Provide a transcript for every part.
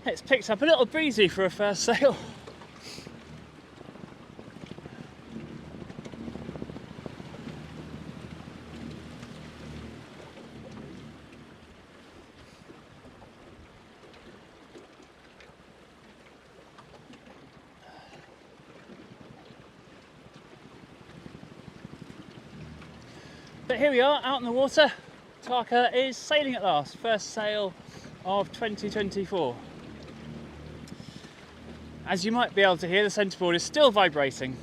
It's picked up a little breezy for a first sail. But here we are, out in the water. Tarka is sailing at last, first sail of 2024. As you might be able to hear, the centreboard is still vibrating.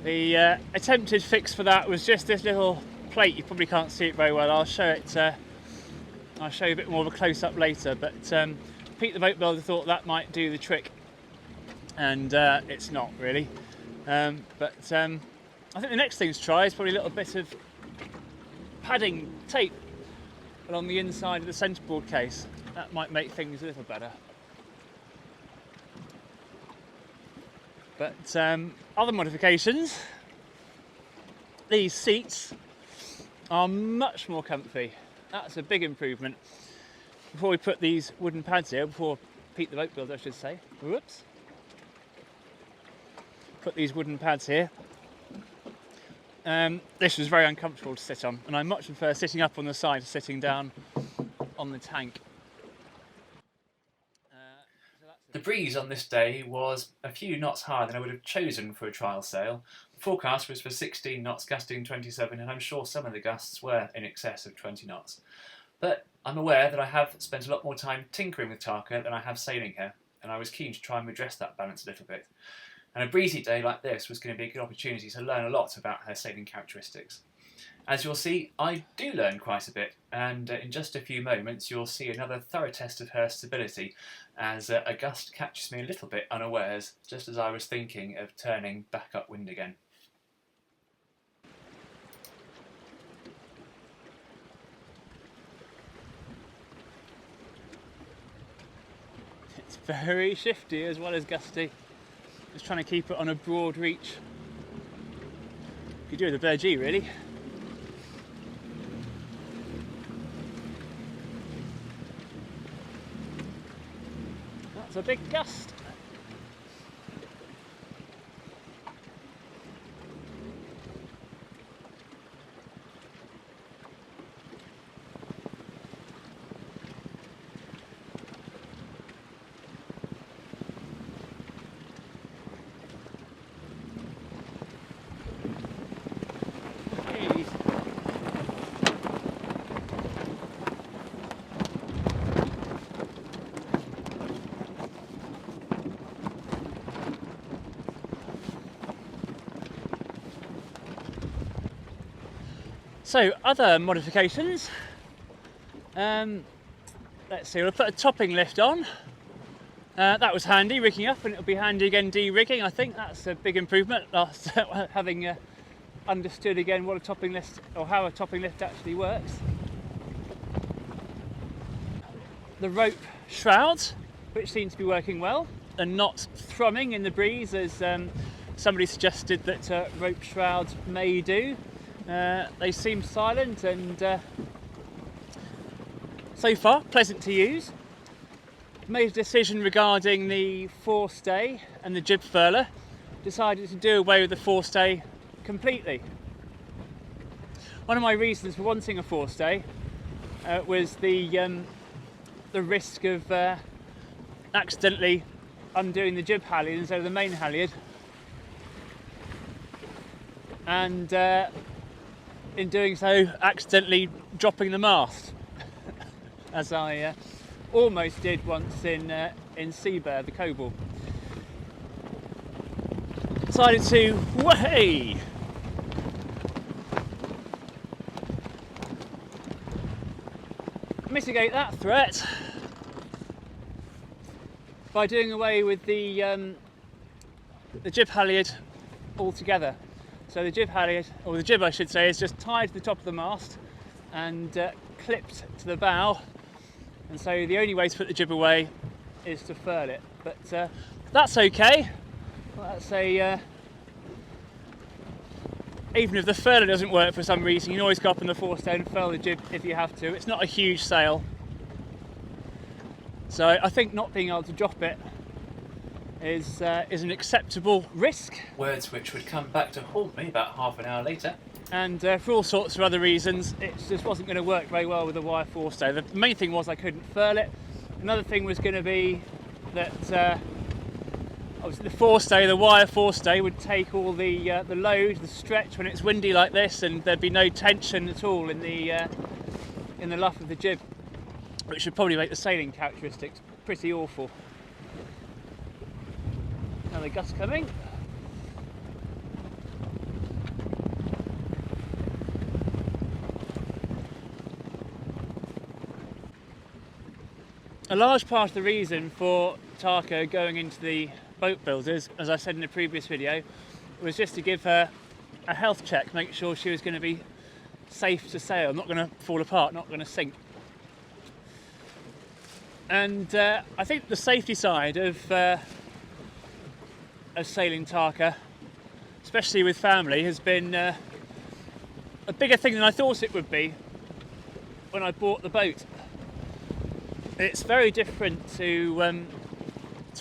The attempted fix for that was just this little plate. You probably can't see it very well. I'll show it. I'll show you a bit more of a close-up later. But Pete the boat builder thought that might do the trick, and it's not really. I think the next thing to try is probably a little bit of padding tape along the inside of the centreboard case. That might make things a little better. But other modifications, these seats are much more comfy. That's a big improvement. Before we put these wooden pads here, before Pete the boat builder I should say, whoops, put these wooden pads here. This was very uncomfortable to sit on, and I much prefer sitting up on the side to sitting down on the tank. The breeze on this day was a few knots higher than I would have chosen for a trial sail. The forecast was for 16 knots, gusting 27, and I'm sure some of the gusts were in excess of 20 knots. But I'm aware that I have spent a lot more time tinkering with Tarka than I have sailing her, and I was keen to try and redress that balance a little bit. And a breezy day like this was going to be a good opportunity to learn a lot about her sailing characteristics. As you'll see, I do learn quite a bit, and in just a few moments you'll see another thorough test of her stability as a gust catches me a little bit unawares, just as I was thinking of turning back upwind again. It's very shifty as well as gusty. Just trying to keep it on a broad reach. You do with a burgee, really. That's a big gust. So, other modifications. Let's see, we'll put a topping lift on. That was handy, rigging up, and it'll be handy again de-rigging. I think that's a big improvement, having understood again what a topping lift, or how a topping lift actually works. The rope shrouds, which seem to be working well, and not thrumming in the breeze as somebody suggested that rope shrouds may do. They seem silent and so far pleasant to use. Made a decision regarding the forestay and the jib furler. Decided to do away with the forestay completely. One of my reasons for wanting a forestay was the risk of accidentally undoing the jib halyard instead of the main halyard, and in doing so accidentally dropping the mast as I almost did once in Seabear, the Coble. Decided to mitigate that threat by doing away with the jib halyard altogether. So the jib halyard, or the jib I should say, is just tied to the top of the mast and clipped to the bow, and so the only way to put the jib away is to furl it. But that's okay. That's even if the furler doesn't work for some reason, you can always go up on the forestay and furl the jib if you have to. It's not a huge sail. So I think not being able to drop it is an acceptable risk. Words which would come back to haunt me about half an hour later. And for all sorts of other reasons, it just wasn't going to work very well with the wire forestay. The main thing was I couldn't furl it. Another thing was going to be that obviously the forestay, the wire forestay, would take all the load, the stretch when it's windy like this, and there'd be no tension at all in the luff of the jib, which would probably make the sailing characteristics pretty awful. Another gust coming. A large part of the reason for Tarka going into the boat builders, as I said in the previous video, was just to give her a health check, make sure she was going to be safe to sail, not going to fall apart, not going to sink. And I think the safety side of sailing Tarka, especially with family, has been a bigger thing than I thought it would be when I bought the boat. It's very different to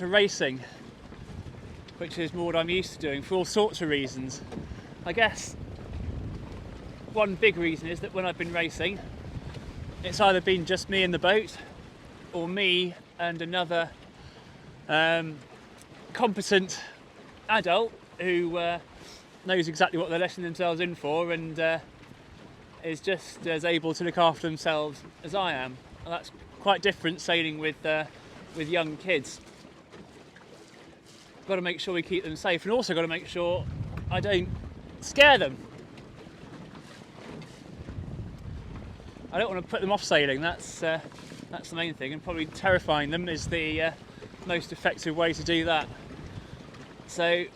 racing, which is more what I'm used to doing for all sorts of reasons. I guess one big reason is that when I've been racing, it's either been just me in the boat or me and another competent adult who knows exactly what they're letting themselves in for and is just as able to look after themselves as I am. And that's quite different sailing with young kids. Got to make sure we keep them safe, and also got to make sure I don't scare them. I don't want to put them off sailing. That's the main thing, and probably terrifying them is the most effective way to do that. So,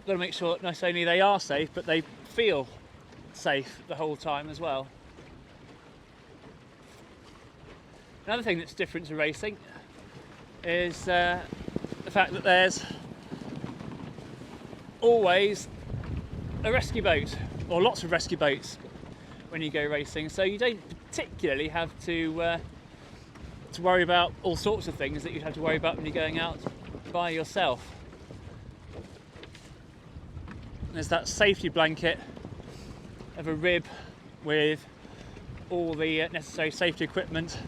got to make sure that not only they are safe, but they feel safe the whole time as well. Another thing that's different to racing is the fact that there's always a rescue boat, or lots of rescue boats when you go racing, so you don't particularly have to worry about all sorts of things that you'd have to worry about when you're going out by yourself. There's that safety blanket of a rib with all the necessary safety equipment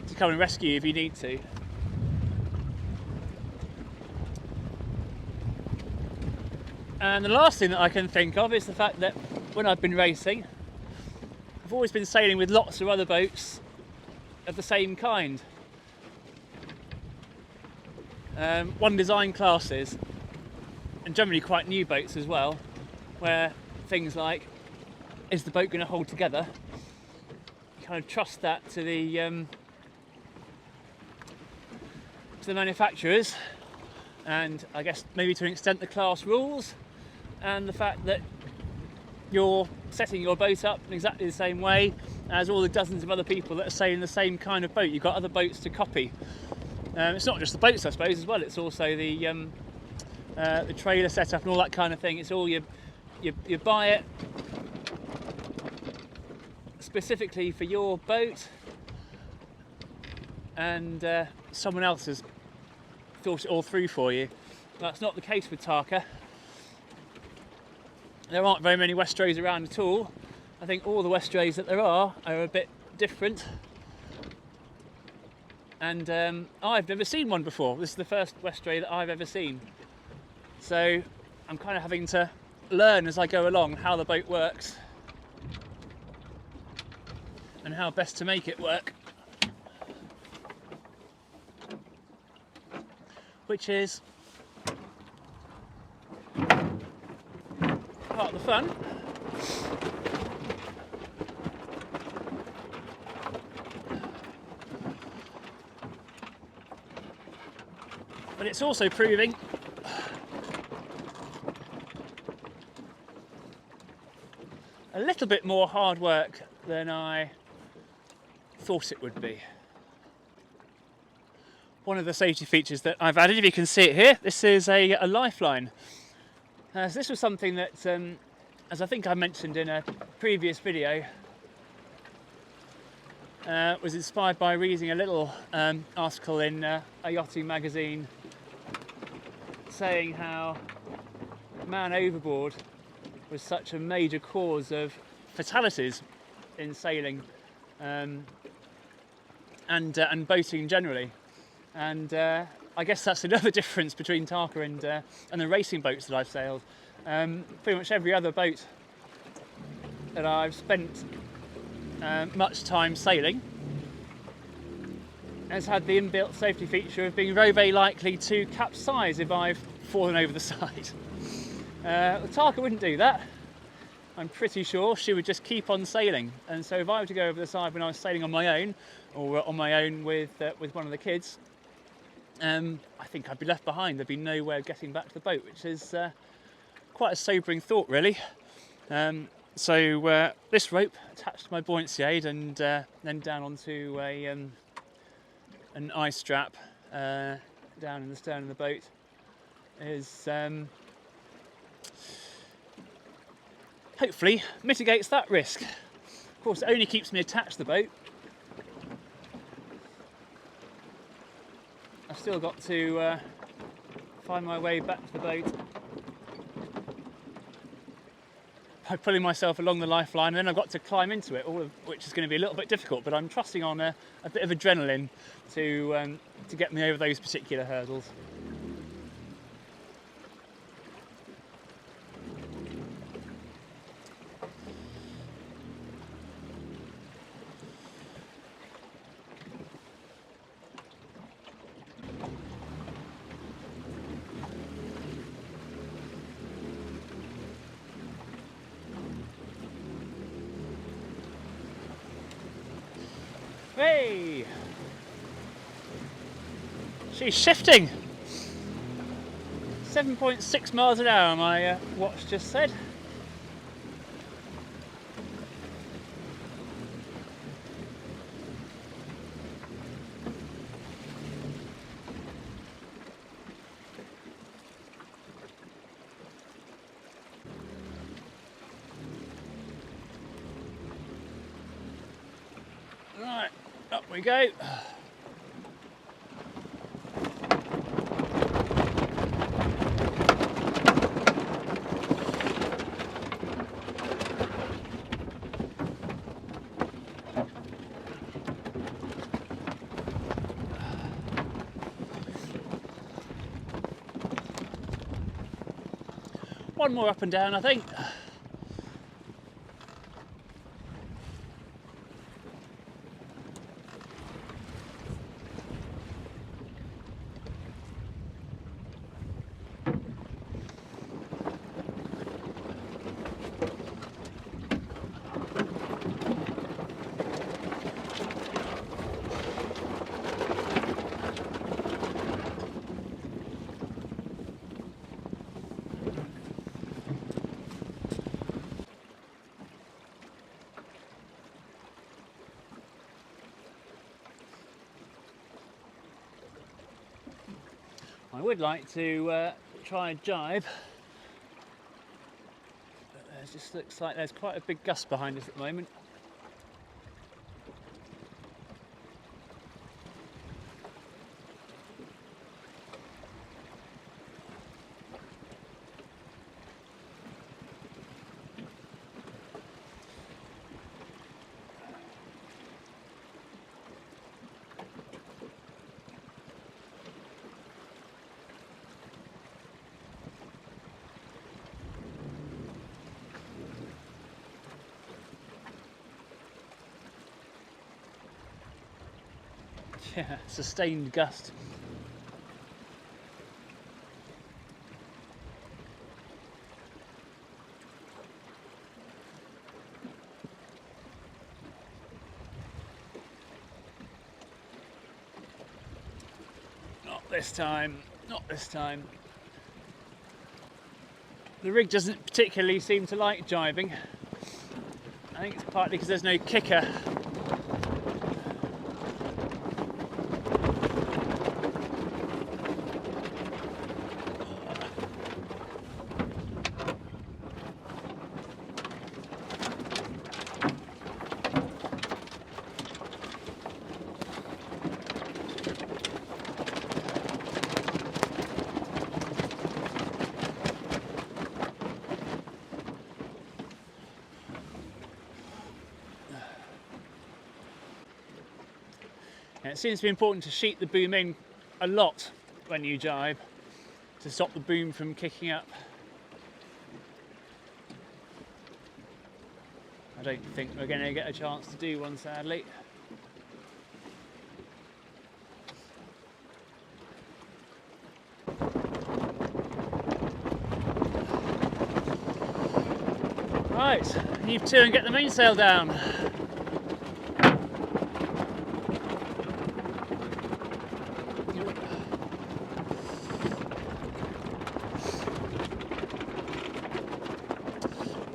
to come and rescue you if you need to. And the last thing that I can think of is the fact that when I've been racing, I've always been sailing with lots of other boats of the same kind. One design classes, and generally quite new boats as well, where things like, is the boat going to hold together? You kind of trust that to the manufacturers, and I guess maybe to an extent the class rules, and the fact that you're setting your boat up in exactly the same way as all the dozens of other people that are sailing the same kind of boat. You've got other boats to copy. It's not just the boats, I suppose, as well. It's also the trailer setup and all that kind of thing. It's all you buy it specifically for your boat, and someone else has thought it all through for you. That's not the case with Tarka. There aren't very many Westrays around at all. I think all the Westrays that there are a bit different. And I've never seen one before. This is the first Westray that I've ever seen. So I'm kind of having to learn as I go along how the boat works and how best to make it work. Which is part of the fun. But it's also proving a little bit more hard work than I thought it would be. One of the safety features that I've added, if you can see it here, this is a lifeline. So this was something that, as I think I mentioned in a previous video, was inspired by reading a little article in a yachting magazine saying how man overboard was such a major cause of fatalities in sailing and boating generally. And I guess that's another difference between Tarka and the racing boats that I've sailed. Pretty much every other boat that I've spent much time sailing has had the inbuilt safety feature of being very, very likely to capsize if I've fallen over the side. Tarka wouldn't do that. I'm pretty sure she would just keep on sailing. And so if I were to go over the side when I was sailing on my own, or on my own with one of the kids, I think I'd be left behind. There'd be no way of getting back to the boat, which is quite a sobering thought, really. So this rope attached to my buoyancy aid and then down onto an ice strap down in the stern of the boat is hopefully mitigates that risk. Of course, it only keeps me attached to the boat. I've still got to find my way back to the boat by pulling myself along the lifeline, and then I've got to climb into it, all of which is going to be a little bit difficult, but I'm trusting on a bit of adrenaline to get me over those particular hurdles. Hey! She's shifting! 7.6 miles an hour, my watch just said. Right, up we go. One more up and down, I think. I would like to try a jibe, but it just looks like there's quite a big gust behind us at the moment. Yeah, sustained gust. Not this time, not this time. The rig doesn't particularly seem to like jibing. I think it's partly because there's no kicker. And it seems to be important to sheet the boom in a lot when you jibe to stop the boom from kicking up. I don't think we're going to get a chance to do one, sadly. Right, heave to and get the mainsail down.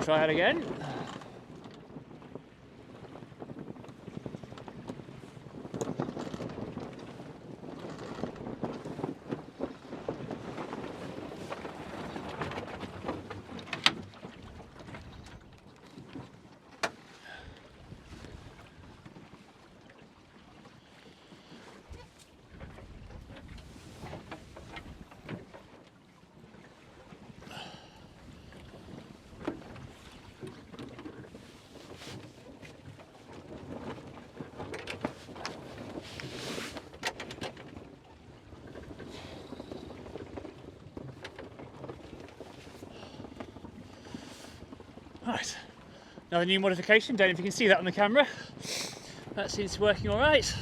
Try it again. Right, another new modification. Don't know if you can see that on the camera. That seems to be working all right.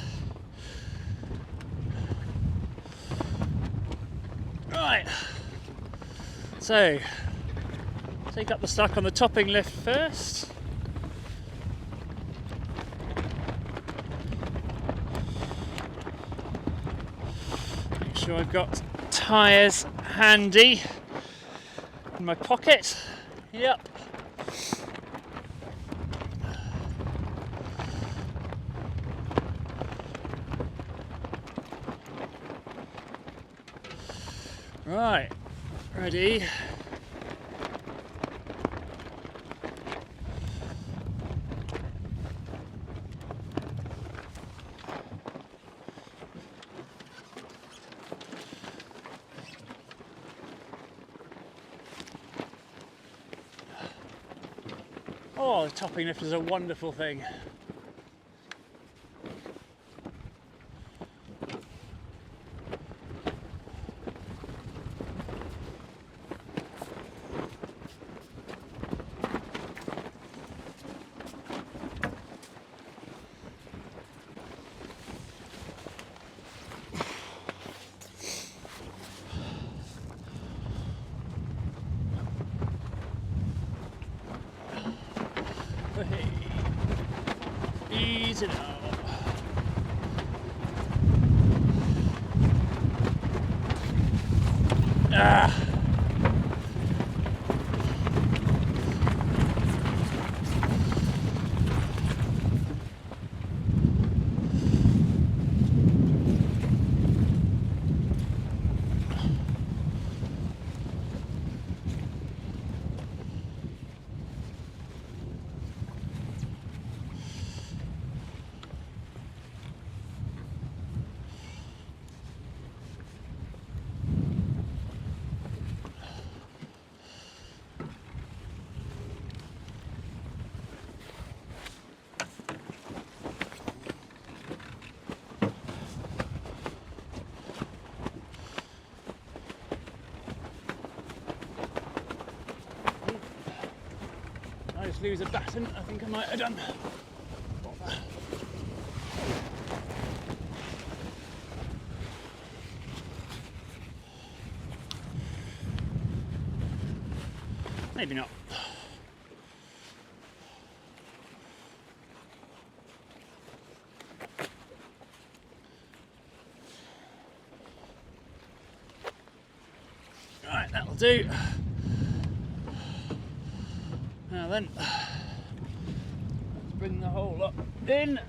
Right, so take up the slack on the topping lift first. Make sure I've got tyres handy in my pocket. Yep. Right, ready. Oh, the topping lift is a wonderful thing. Ease it out. Ah. I just lose a batten, I think I might have done. Maybe not. Right, that'll do. Now then, let's bring the hole up in.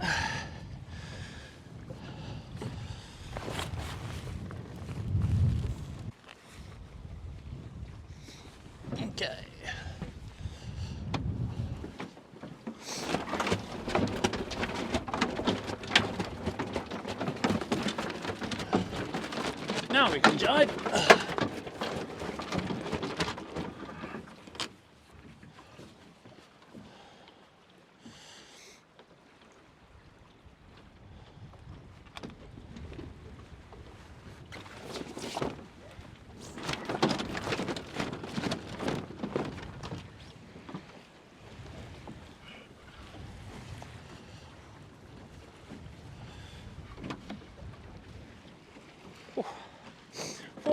Okay. Now we can jibe.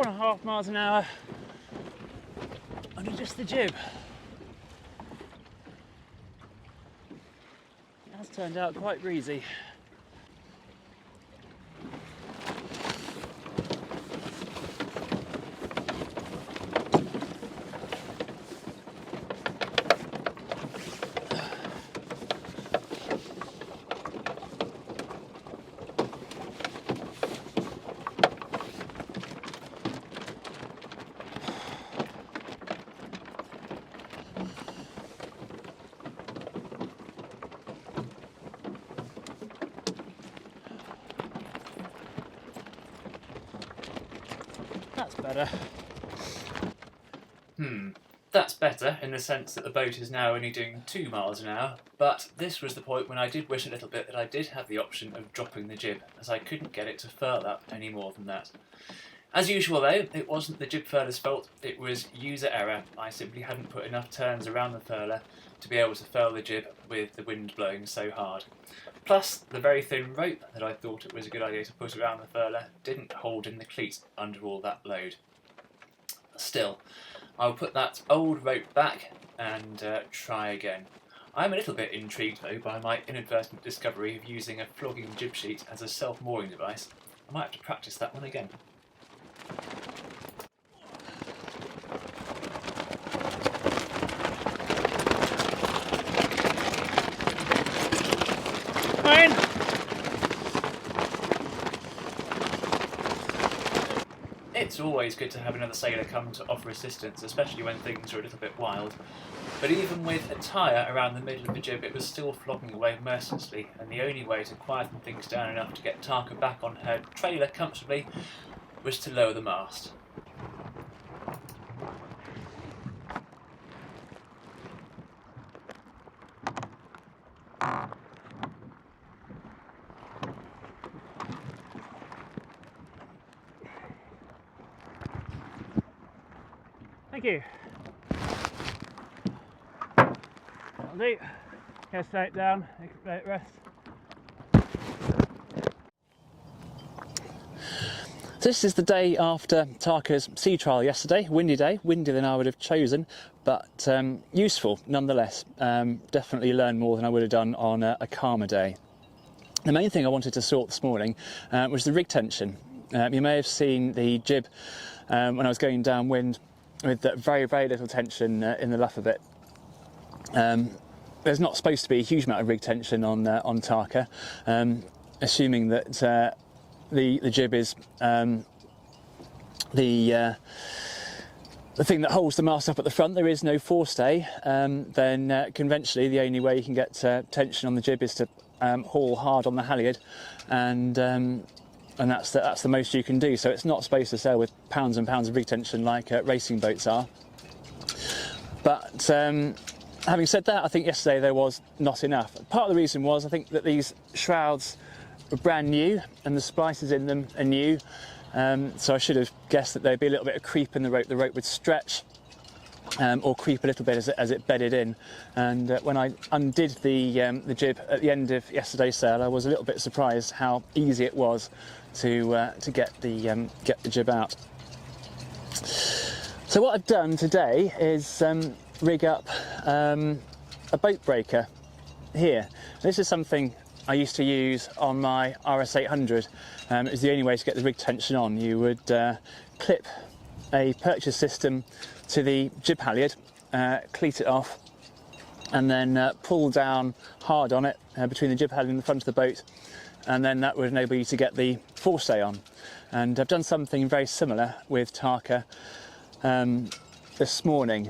4.5 miles an hour under just the jib. It has turned out quite breezy. That's better. That's better in the sense that the boat is now only doing 2 miles an hour, but this was the point when I did wish a little bit that I did have the option of dropping the jib, as I couldn't get it to furl up any more than that. As usual though, it wasn't the jib furler's fault, it was user error. I simply hadn't put enough turns around the furler to be able to furl the jib with the wind blowing so hard. Plus, the very thin rope that I thought it was a good idea to put around the furler didn't hold in the cleat under all that load. Still, I'll put that old rope back and try again. I'm a little bit intrigued though by my inadvertent discovery of using a flogging jib sheet as a self-mooring device. I might have to practice that one again. Fine. It's always good to have another sailor come to offer assistance, especially when things are a little bit wild. But even with a tyre around the middle of the jib, it was still flogging away mercilessly, and the only way to quieten things down enough to get Tarka back on her trailer comfortably was to lower the mast. Thank you. That'll do. Go straight down, take a bit rest. This is the day after Tarka's sea trial yesterday. Windy day, windier than I would have chosen, but useful nonetheless. Definitely learned more than I would have done on a calmer day. The main thing I wanted to sort this morning was the rig tension. You may have seen the jib when I was going downwind with very, very little tension in the luffer bit. There's not supposed to be a huge amount of rig tension on Tarka, assuming that the jib is the thing that holds the mast up at the front. There is no forestay. Then conventionally the only way you can get tension on the jib is to haul hard on the halyard, and that's the most you can do. So it's not supposed to sail with pounds and pounds of rig tension like racing boats are. But having said that, I think yesterday there was not enough. Part of the reason was I think that these shrouds were brand new and the splices in them are new. So I should have guessed that there'd be a little bit of creep in the rope would stretch or creep a little bit as it bedded in. And when I undid the jib at the end of yesterday's sail, I was a little bit surprised how easy it was to get the jib out. So what I've done today is rig up a boat breaker here. This is something I used to use on my RS800. It was the only way to get the rig tension on. You would clip a purchase system to the jib halyard, cleat it off, and then pull down hard on it between the jib halyard and the front of the boat, and then that would enable you to get the forestay on. And I've done something very similar with Tarka this morning.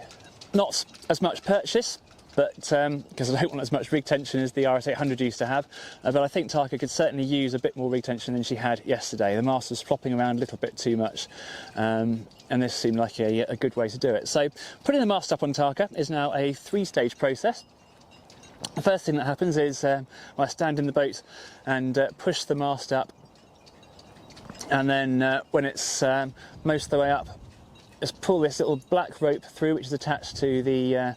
Not as much purchase, but because I don't want as much rig tension as the RS800 used to have, but I think Tarka could certainly use a bit more rig tension than she had yesterday. The mast was flopping around a little bit too much, and this seemed like a good way to do it. So putting the mast up on Tarka is now a 3-stage process. The first thing that happens is I stand in the boat and push the mast up, and then when it's most of the way up, just pull this little black rope through, which is attached to the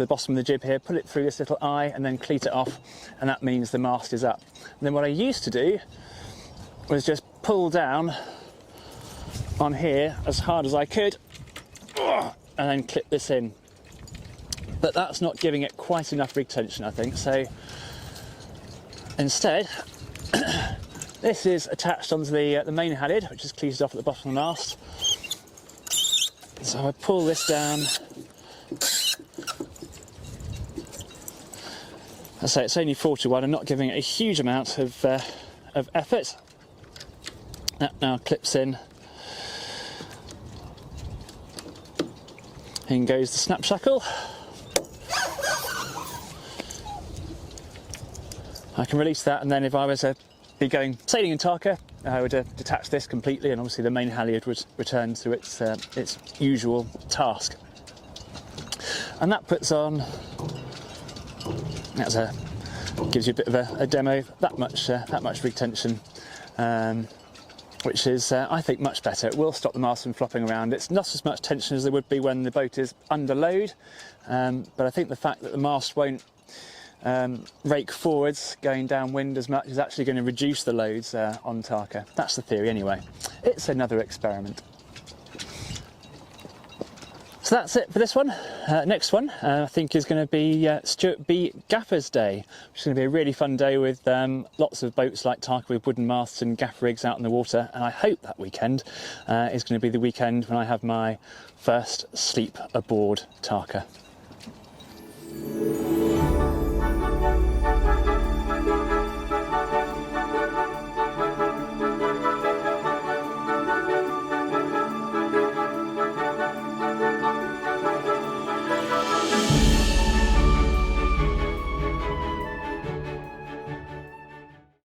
bottom of the jib here, pull it through this little eye and then cleat it off, and that means the mast is up. And then what I used to do was just pull down on here as hard as I could, and then clip this in. But that's not giving it quite enough rig tension, I think. So instead, this is attached onto the main halyard, which is cleated off at the bottom of the mast. So I pull this down. I say it's only 41. I'm not giving it a huge amount of effort. That now clips in. In goes the snap shackle. I can release that, and then if I was to be going sailing in Tarka, I would detach this completely, and obviously the main halyard would return to its usual task. And that puts on. Gives you a bit of a demo. That much rig tension, which is I think much better. It will stop the mast from flopping around. It's not as much tension as there would be when the boat is under load, but I think the fact that the mast won't rake forwards going downwind as much is actually going to reduce the loads on Tarka. That's the theory anyway. It's another experiment. So that's it for this one. Next one I think is going to be Stuart B. Gaffer's Day, which is going to be a really fun day with lots of boats like Tarka with wooden masts and gaffer rigs out in the water, and I hope that weekend is going to be the weekend when I have my first sleep aboard Tarka.